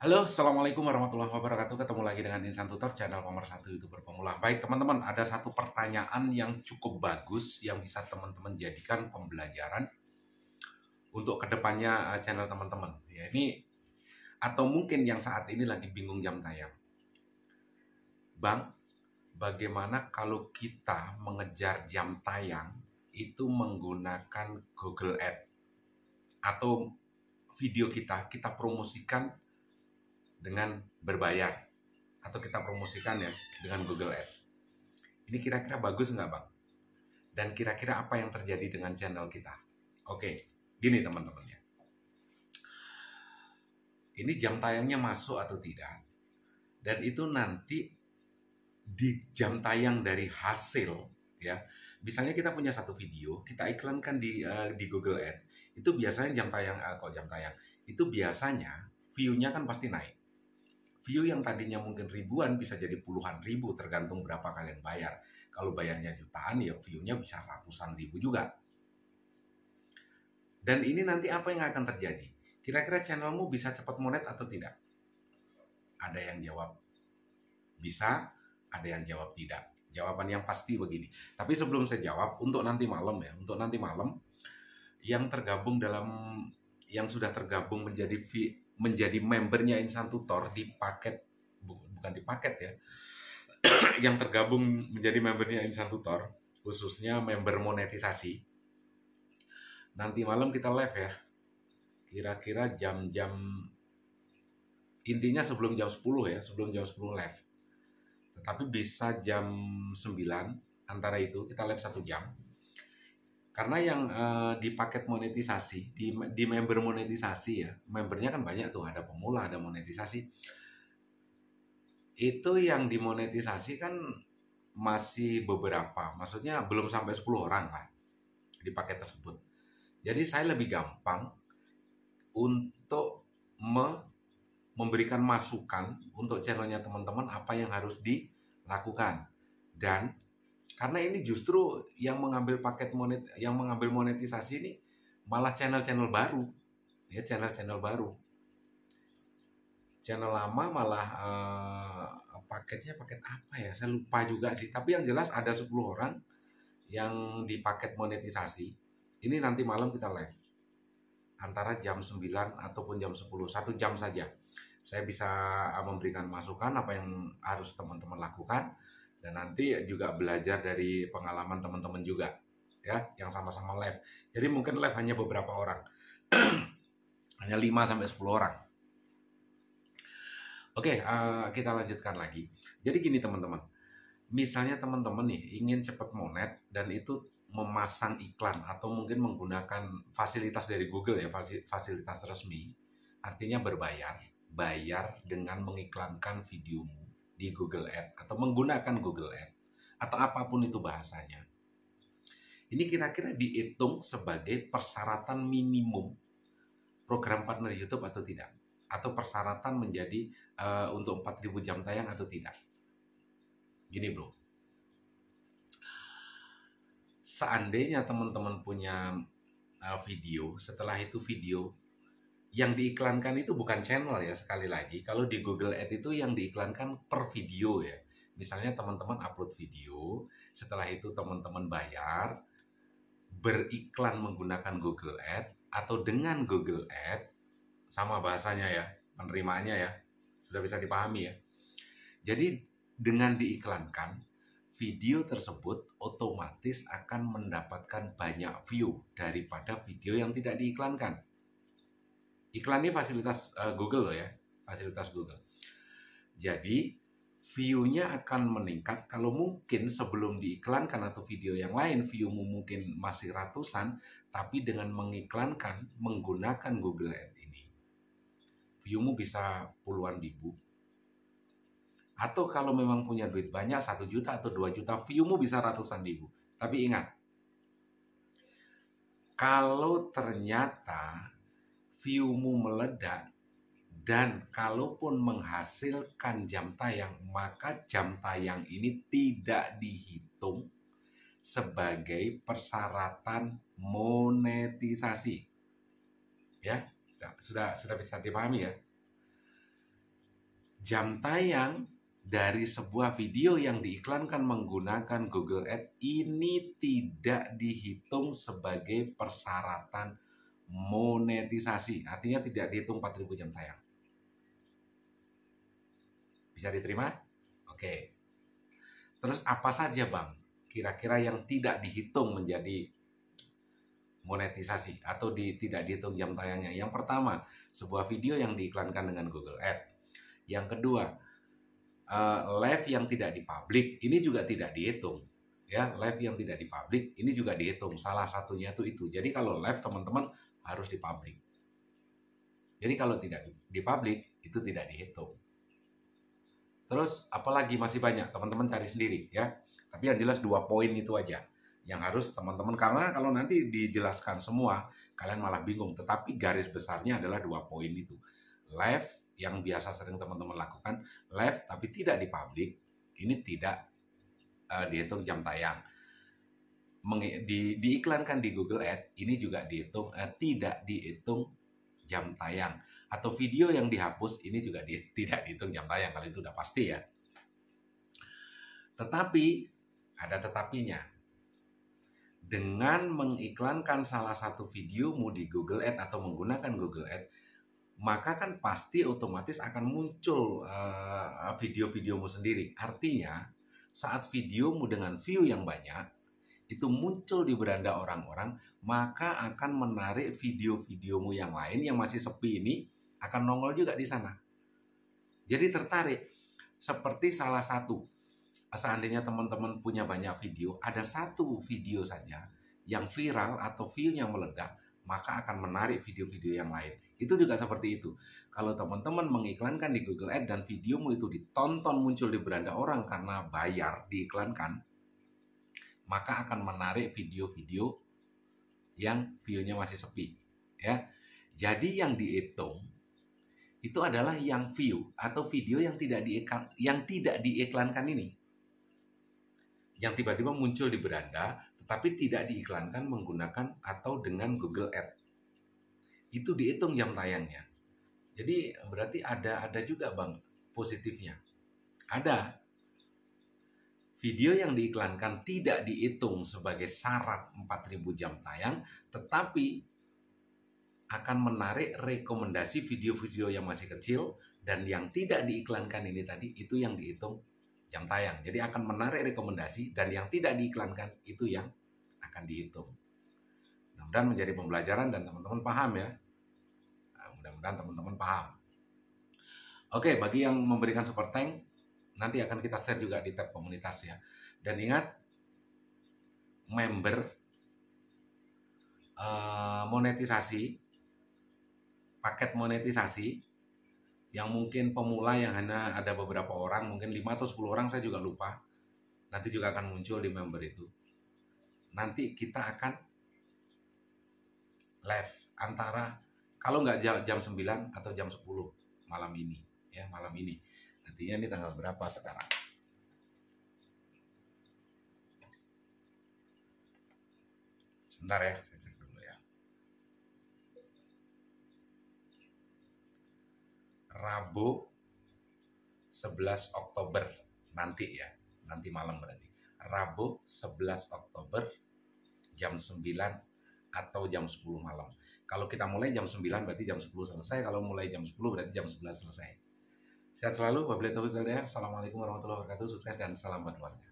Halo, Assalamualaikum warahmatullahi wabarakatuh. Ketemu lagi dengan Insan Tutor, channel nomor 1 YouTuber pemula. Baik teman-teman, ada satu pertanyaan yang cukup bagus yang bisa teman-teman jadikan pembelajaran untuk kedepannya channel teman-teman. Ya, ini atau mungkin yang saat ini lagi bingung jam tayang. Bang, bagaimana kalau kita mengejar jam tayang itu menggunakan Google Ads atau video kita promosikan dengan berbayar atau kita promosikan ya dengan Google Ads. Ini kira-kira bagus nggak Bang? Dan kira-kira apa yang terjadi dengan channel kita? Oke, gini teman-teman ya. Ini jam tayangnya masuk atau tidak? Dan itu nanti di jam tayang dari hasil ya. Misalnya kita punya satu video, kita iklankan di Google Ads. Itu biasanya jam tayang itu biasanya view-nya kan pasti naik. View yang tadinya mungkin ribuan bisa jadi puluhan ribu tergantung berapa kalian bayar. Kalau bayarnya jutaan ya view-nya bisa ratusan ribu juga. Dan ini nanti apa yang akan terjadi? Kira-kira channelmu bisa cepat monet atau tidak? Ada yang jawab bisa, ada yang jawab tidak. Jawaban yang pasti begini. Tapi sebelum saya jawab, untuk nanti malam yang tergabung yang sudah tergabung menjadi membernya Insan Tutor di paket, bukan di paket ya, yang tergabung menjadi membernya Insan Tutor, khususnya member monetisasi. Nanti malam kita live ya, kira-kira jam-jam, intinya sebelum jam 10 ya, sebelum jam 10 live. Tetapi bisa jam 9, antara itu kita live 1 jam. Karena yang di paket monetisasi, di member monetisasi ya, membernya kan banyak tuh, ada pemula, ada monetisasi. Itu yang dimonetisasi kan masih beberapa, maksudnya belum sampai 10 orang lah di paket tersebut. Jadi saya lebih gampang untuk memberikan masukan untuk channelnya teman-teman apa yang harus dilakukan. Dan karena ini justru yang mengambil yang mengambil monetisasi ini malah channel-channel baru, ya channel-channel baru. Channel lama malah paketnya paket apa ya? Saya lupa juga sih. Tapi yang jelas ada 10 orang yang di paket monetisasi. Ini nanti malam kita live antara jam 9 ataupun jam 10, 1 jam saja. Saya bisa memberikan masukan apa yang harus teman-teman lakukan. Dan nanti juga belajar dari pengalaman teman-teman juga ya, yang sama-sama live. Jadi mungkin live hanya beberapa orang. Hanya 5-10 orang. Oke, kita lanjutkan lagi. Jadi gini teman-teman. Misalnya teman-teman nih ingin cepat monet dan itu memasang iklan atau mungkin menggunakan fasilitas dari Google ya, fasilitas resmi. Artinya bayar dengan mengiklankan videomu di Google Ads atau menggunakan Google Ads atau apapun itu bahasanya. Ini kira-kira dihitung sebagai persyaratan minimum program partner YouTube atau tidak? Atau persyaratan menjadi untuk 4.000 jam tayang atau tidak? Gini bro, seandainya teman-teman punya video, setelah itu video yang diiklankan itu bukan channel ya, sekali lagi. Kalau di Google Ads itu yang diiklankan per video ya. Misalnya teman-teman upload video, setelah itu teman-teman bayar, beriklan menggunakan Google Ads atau dengan Google Ads, sama bahasanya ya, penerimaannya ya, sudah bisa dipahami ya. Jadi dengan diiklankan, video tersebut otomatis akan mendapatkan banyak view daripada video yang tidak diiklankan. Iklan ini fasilitas Google loh ya, fasilitas Google. Jadi view-nya akan meningkat. Kalau mungkin sebelum diiklankan atau video yang lain view-mu mungkin masih ratusan, tapi dengan mengiklankan menggunakan Google Ads ini, view-mu bisa puluhan ribu. Atau kalau memang punya duit banyak 1 juta atau 2 juta, view-mu bisa ratusan ribu. Tapi ingat, kalau ternyata view-mu meledak dan kalaupun menghasilkan jam tayang, maka jam tayang ini tidak dihitung sebagai persyaratan monetisasi. Ya, sudah bisa dipahami ya. Jam tayang dari sebuah video yang diiklankan menggunakan Google Ads ini tidak dihitung sebagai persyaratan monetisasi. Artinya tidak dihitung 4.000 jam tayang. Bisa diterima? Oke. Terus apa saja Bang? Kira-kira yang tidak dihitung menjadi monetisasi atau tidak dihitung jam tayangnya. Yang pertama, sebuah video yang diiklankan dengan Google Ads. Yang kedua, live yang tidak dipublik, ini juga tidak dihitung. Ya, live yang tidak dipublik, ini juga dihitung. Salah satunya itu. Jadi kalau live teman-teman harus dipublik. Jadi kalau tidak dipublik, itu tidak dihitung. Terus apalagi masih banyak, teman-teman cari sendiri ya. Tapi yang jelas 2 poin itu aja yang harus teman-teman, karena kalau nanti dijelaskan semua kalian malah bingung. Tetapi garis besarnya adalah 2 poin itu. Live yang biasa sering teman-teman lakukan, live tapi tidak dipublik, ini tidak dihitung jam tayang. Diiklankan di Google Ads, ini juga dihitung tidak dihitung jam tayang. Atau video yang dihapus, ini juga tidak dihitung jam tayang, kalau itu udah pasti ya. Tetapi ada tetapinya. Dengan mengiklankan salah satu videomu di Google Ads atau menggunakan Google Ads, maka kan pasti otomatis akan muncul video-videomu sendiri. Artinya, saat videomu dengan view yang banyak, itu muncul di beranda orang-orang, maka akan menarik video-videomu yang lain yang masih sepi ini, akan nongol juga di sana. Jadi tertarik. Seperti salah satu, seandainya teman-teman punya banyak video, ada satu video saja yang viral atau view-nya meledak, maka akan menarik video-video yang lain. Itu juga seperti itu. Kalau teman-teman mengiklankan di Google Ads dan videomu itu ditonton muncul di beranda orang karena bayar diiklankan, maka akan menarik video-video yang view-nya masih sepi. Ya. Jadi yang dihitung itu adalah yang view atau video yang tidak diiklankan ini. Yang tiba-tiba muncul di beranda tetapi tidak diiklankan menggunakan atau dengan Google Ads. Itu dihitung jam tayangnya. Jadi berarti ada juga Bang positifnya. Ada. Video yang diiklankan tidak dihitung sebagai syarat 4.000 jam tayang, tetapi akan menarik rekomendasi video-video yang masih kecil, dan yang tidak diiklankan ini tadi, itu yang dihitung jam tayang. Jadi akan menarik rekomendasi, dan yang tidak diiklankan itu yang akan dihitung. Mudah-mudahan menjadi pembelajaran dan teman-teman paham ya. Mudah-mudahan teman-teman paham. Oke, bagi yang memberikan super thank, nanti akan kita share juga di tab komunitas ya. Dan ingat, member monetisasi, paket monetisasi yang mungkin pemula yang hanya ada beberapa orang, mungkin 5 atau 10 orang, saya juga lupa. Nanti juga akan muncul di member itu. Nanti kita akan live antara, kalau nggak jam 9 atau jam 10 malam ini. Ya, malam ini. Nantinya ini tanggal berapa sekarang? Sebentar ya, saya cek dulu ya. Rabu 11 Oktober nanti ya. Nanti malam berarti. Rabu 11 Oktober jam 9 atau jam 10 malam. Kalau kita mulai jam 9 berarti jam 10 selesai. Kalau mulai jam 10 berarti jam 11 selesai. Sehat selalu, wabillahi taufiq wal hidayah. Assalamualaikum warahmatullahi wabarakatuh. Sukses dan salam buat keluarga.